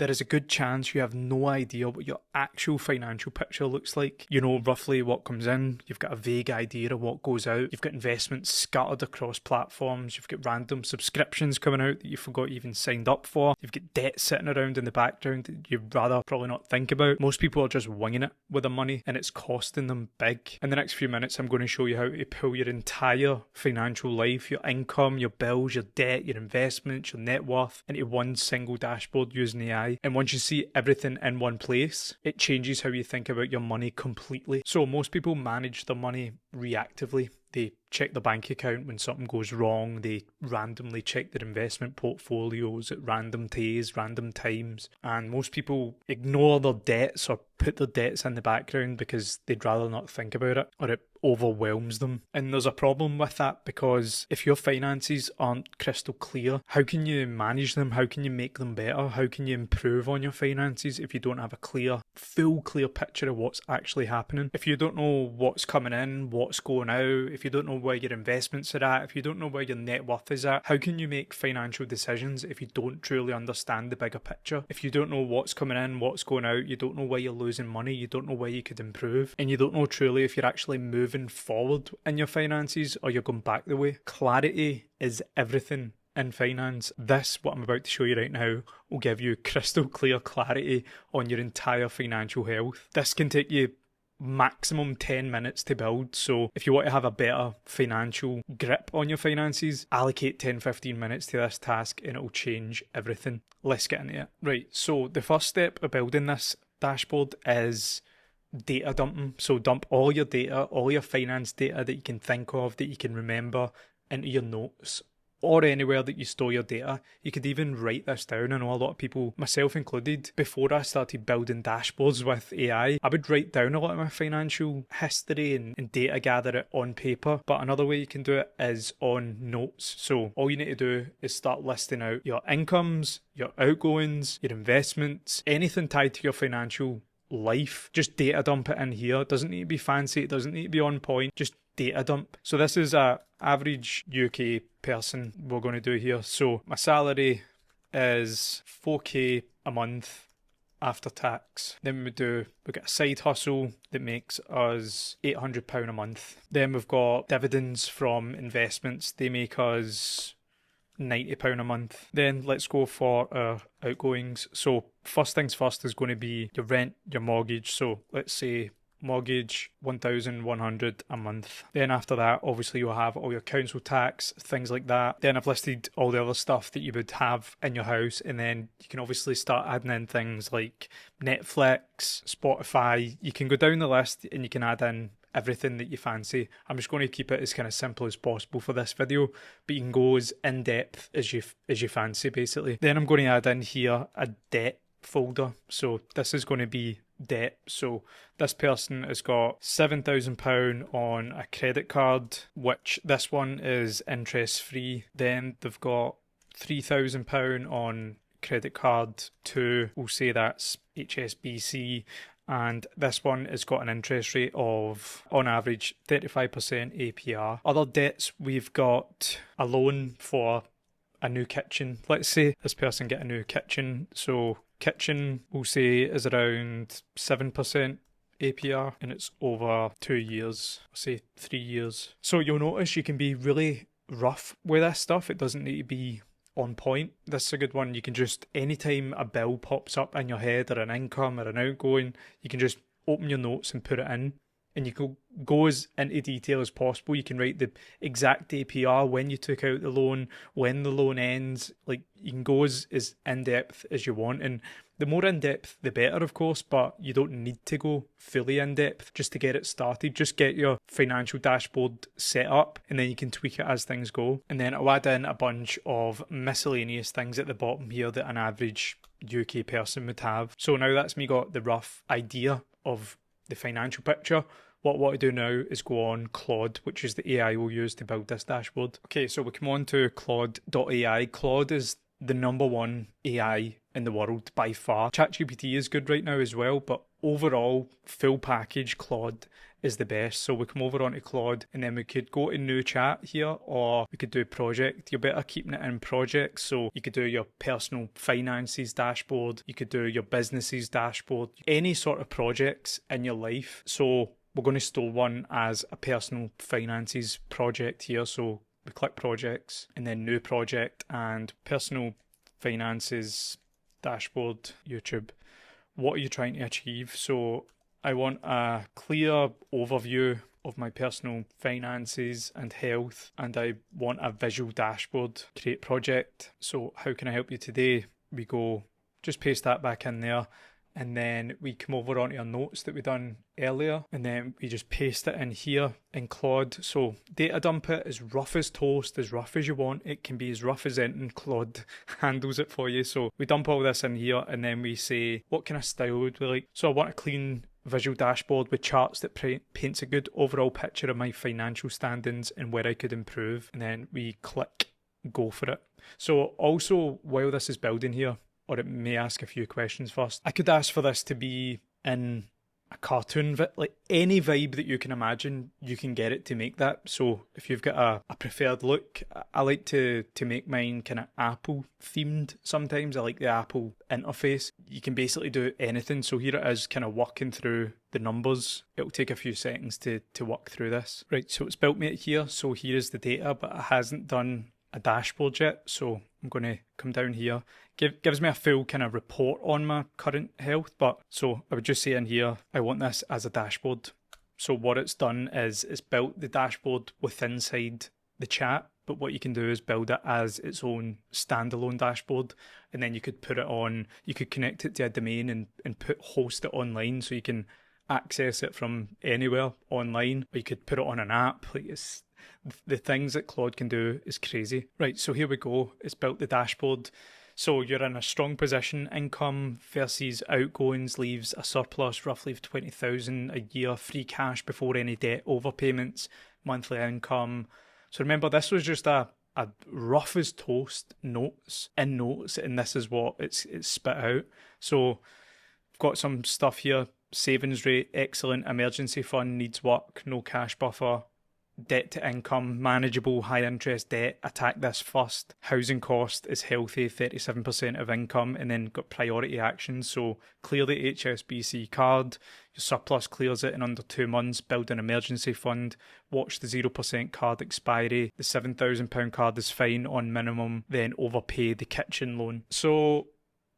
there is a good chance you have no idea what your actual financial picture looks like. You know roughly what comes in, you've got a vague idea of what goes out, you've got investments scattered across platforms, you've got random subscriptions coming out that you forgot you even signed up for, you've got debt sitting around in the background that you'd rather probably not think about. Most people are just winging it with their money and it's costing them big. In the next few minutes, I'm going to show you how to pull your entire financial life, your income, your bills, your debt, your investments, your net worth into one single dashboard using AI. And once you see everything in one place, it changes how you think about your money completely. So most people manage their money reactively. They check the bank account when something goes wrong. They randomly check their investment portfolios at random days, random times. And most people ignore their debts or put their debts in the background because they'd rather not think about it, or it overwhelms them. And there's a problem with that, because if your finances aren't crystal clear, how can you manage them? How can you make them better? How can you improve on your finances if you don't have a clear picture of what's actually happening? If you don't know what's coming in, what's going out, if you don't know where your investments are at, if you don't know where your net worth is at, how can you make financial decisions if you don't truly understand the bigger picture? If you don't know what's coming in, what's going out, you don't know where you're losing money, you don't know where you could improve, and you don't know truly if you're actually moving forward in your finances or you're going back the way. Clarity is everything in finance. This, what I'm about to show you right now, will give you crystal clear clarity on your entire financial health. This can take you maximum 10 minutes to build. So if you want to have a better financial grip on your finances, allocate 10-15 minutes to this task and it'll change everything. Let's get into it. Right, so the first step of building this dashboard is data dumping. So dump all your data, all your finance data that you can think of, that you can remember, into your notes or anywhere that you store your data. You could even write this down. I know a lot of people, myself included, before I started building dashboards with AI, I would write down a lot of my financial history and data gather it on paper. But another way you can do it is on notes. So all you need to do is start listing out your incomes, your outgoings, your investments, anything tied to your financial life. Just data dump it in here. It doesn't need to be fancy, it doesn't need to be on point, just data dump. So this is a average UK person we're going to do here. So my salary is 4k a month after tax. Then we've got a side hustle that makes us £800 a month. Then we've got dividends from investments. They make us £90 a month. Then let's go for our outgoings. So first things first is going to be your rent, your mortgage. So let's say mortgage, 1,100 a month. Then after that, obviously you'll have all your council tax, things like that. Then I've listed all the other stuff that you would have in your house, and then you can obviously start adding in things like Netflix, Spotify. You can go down the list and you can add in everything that you fancy. I'm just going to keep it as kind of simple as possible for this video, but you can go as in depth as you fancy basically. Then I'm going to add in here a debt folder. So this is going to be debt. So this person has got £7,000 on a credit card, which this one is interest free. Then they've got £3,000 on credit card 2, we'll say that's HSBC, and this one has got an interest rate of, on average, 35% APR. Other debts, we've got a loan for a new kitchen. Let's say this person get a new kitchen, so kitchen, we'll say, is around 7% APR, and it's over 2 years, I'll say 3 years. So you'll notice you can be really rough with this stuff. It doesn't need to be on point. This is a good one. You can just, anytime a bill pops up in your head or an income or an outgoing, you can just open your notes and put it in, and you can go as into detail as possible. You can write the exact APR, when you took out the loan, when the loan ends. Like, you can go as in-depth as you want, and the more in-depth the better, of course, but you don't need to go fully in-depth just to get it started. Just get your financial dashboard set up, and then you can tweak it as things go. And then I'll add in a bunch of miscellaneous things at the bottom here that an average UK person would have. So now that's me got the rough idea of the financial picture. What I want to do now is go on Claude, which is the AI we'll use to build this dashboard. Okay, so we come on to Claude.ai. Claude is the #1 AI in the world by far. ChatGPT is good right now as well, but overall, full package, Claude is the best. So we come over onto Claude and then we could go to new chat here, or we could do project. You're better keeping it in projects. So you could do your personal finances dashboard, you could do your businesses dashboard, any sort of projects in your life. So we're going to store one as a personal finances project here. So we click projects and then new project and personal finances dashboard, YouTube. What are you trying to achieve? So I want a clear overview of my personal finances and health, and I want a visual dashboard. Create project. So how can I help you today? We go, just paste that back in there, and then we come over onto our notes that we done earlier, and then we just paste it in here in Claude. So data dump it as rough as toast, as rough as you want. It can be as rough as anything. Claude handles it for you. So we dump all this in here, and then we say, what kind of style would we like? So I want a clean visual dashboard with charts that paints a good overall picture of my financial standings and where I could improve. And then we click go for it. So also, while this is building here, or it may ask a few questions first, I could ask for this to be in a cartoon, like any vibe that you can imagine, you can get it to make that. So if you've got a preferred look, I like to make mine kind of Apple themed sometimes. I like the Apple interface. You can basically do anything. So here it is kind of working through the numbers. It'll take a few seconds to work through this. Right, so it's built me it here. So here is the data, but it hasn't done a dashboard yet. So I'm going to come down here. Gives me a full kind of report on my current health, but so I would just say in here, I want this as a dashboard. So what it's done is it's built the dashboard within inside the chat, but what you can do is build it as its own standalone dashboard, and then you could put it on, you could connect it to a domain and host it online so you can access it from anywhere online, or you could put it on an app. Like the things that Claude can do is crazy. Right, so here we go. It's built the dashboard. So you're in a strong position. Income versus outgoings leaves a surplus roughly of 20,000 a year. Free cash before any debt overpayments. Monthly income. So remember, this was just a rough as toast notes, and this is what it's spit out. So I've got some stuff here. Savings rate, excellent. Emergency fund needs work. No cash buffer. Debt to income, manageable, high interest debt, attack this first. Housing cost is healthy, 37% of income, and then got priority actions. So clear the HSBC card, your surplus clears it in under 2 months, build an emergency fund, watch the 0% card expiry, the £7,000 card is fine on minimum, then overpay the kitchen loan. So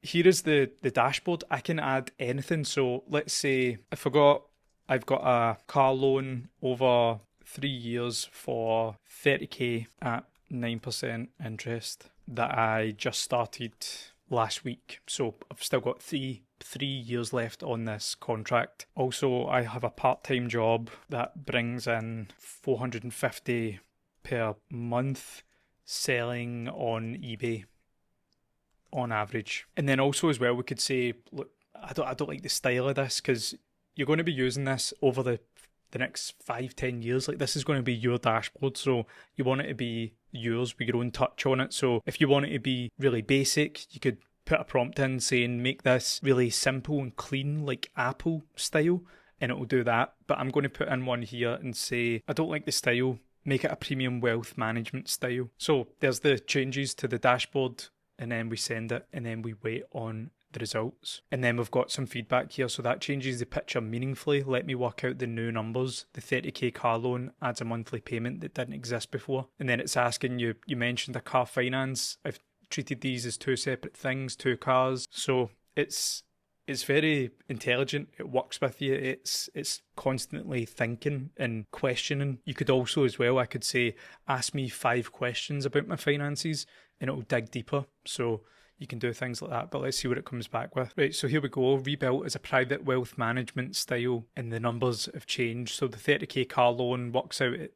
here is the dashboard. I can add anything. So let's say I've got a car loan over 3 years for 30k at 9% interest that I just started last week. So I've still got three years left on this contract. Also, I have a part-time job that brings in 450 per month selling on eBay on average. And then also as well, we could say, look, I don't like the style of this, because you're going to be using this over the next 5-10 years. Like, this is going to be your dashboard, so you want it to be yours with your own touch on it. So if you want it to be really basic, you could put a prompt in saying make this really simple and clean, like Apple style, and it will do that. But I'm going to put in one here and say I don't like the style, make it a premium wealth management style. So there's the changes to the dashboard, and then we send it, and then we wait on the results. And then we've got some feedback here. So that changes the picture meaningfully. Let me work out the new numbers. The 30k car loan adds a monthly payment that didn't exist before. And then it's asking you mentioned a car finance. I've treated these as 2 separate things, 2 cars. So it's very intelligent. It works with you. It's constantly thinking and questioning. You could also as well, I could say, ask me 5 questions about my finances, and it'll dig deeper. So you can do things like that, but let's see what it comes back with. Right, so here we go. Rebuilt as a private wealth management style, and the numbers have changed. So the 30k car loan works out at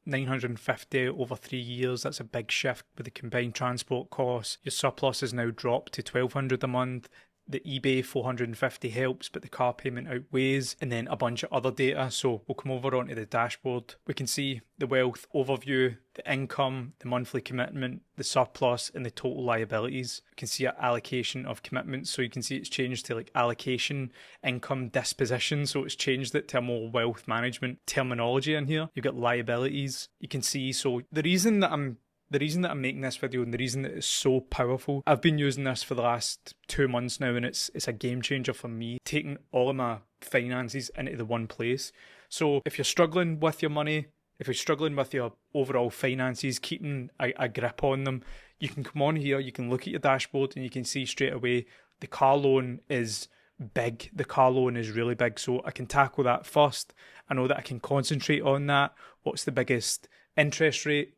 950 over 3 years. That's a big shift with the combined transport costs. Your surplus is now dropped to 1,200 a month. the eBay 450 helps, but the car payment outweighs, and then a bunch of other data. So we'll come over onto the dashboard. We can see the wealth overview, the income, the monthly commitment, the surplus, and the total liabilities. You can see an allocation of commitments. So you can see it's changed to like allocation, income, disposition. So it's changed it to a more wealth management terminology in here. You've got liabilities. You can see, so the reason that I'm making this video and the reason that it's so powerful, I've been using this for the last 2 months now, and it's a game changer for me, taking all of my finances into the one place. So if you're struggling with your money, if you're struggling with your overall finances, keeping a grip on them, you can come on here, you can look at your dashboard, and you can see straight away the car loan is big. The car loan is really big, so I can tackle that first. I know that I can concentrate on that. What's the biggest interest rate?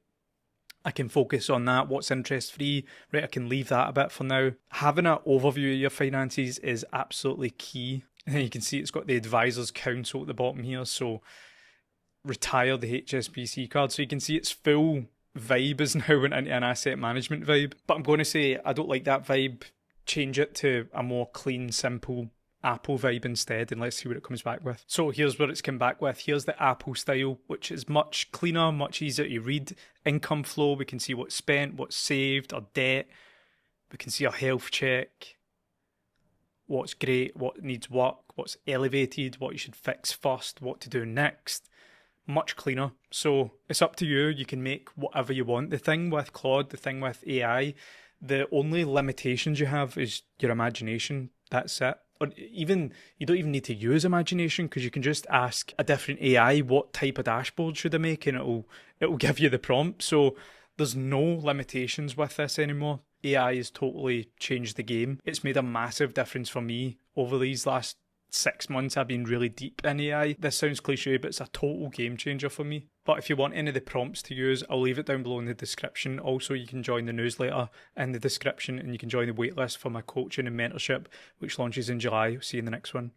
I can focus on that. What's interest free? Right, I can leave that a bit for now. Having an overview of your finances is absolutely key. And then you can see it's got the advisor's council at the bottom here. So retire the HSBC card. So you can see its full vibe is now went into an asset management vibe. But I'm going to say I don't like that vibe. Change it to a more clean, simple Apple vibe instead, and let's see what it comes back with. So here's what it's come back with. Here's the Apple style, which is much cleaner, much easier to read. Income flow, we can see what's spent, what's saved, our debt. We can see our health check, what's great, what needs work, what's elevated, what you should fix first, what to do next. Much cleaner. So it's up to you. You can make whatever you want. The thing with Claude, the thing with AI, the only limitations you have is your imagination. That's it. Or even, you don't even need to use imagination, because you can just ask a different AI what type of dashboard should I make, and it'll give you the prompt. So there's no limitations with this anymore. AI has totally changed the game. It's made a massive difference for me over these last 6 months. I've been really deep in AI. This sounds cliche, but it's a total game changer for me. But if you want any of the prompts to use, I'll leave it down below in the description. Also, you can join the newsletter in the description, and you can join the waitlist for my coaching and mentorship, which launches in July. See you in the next one.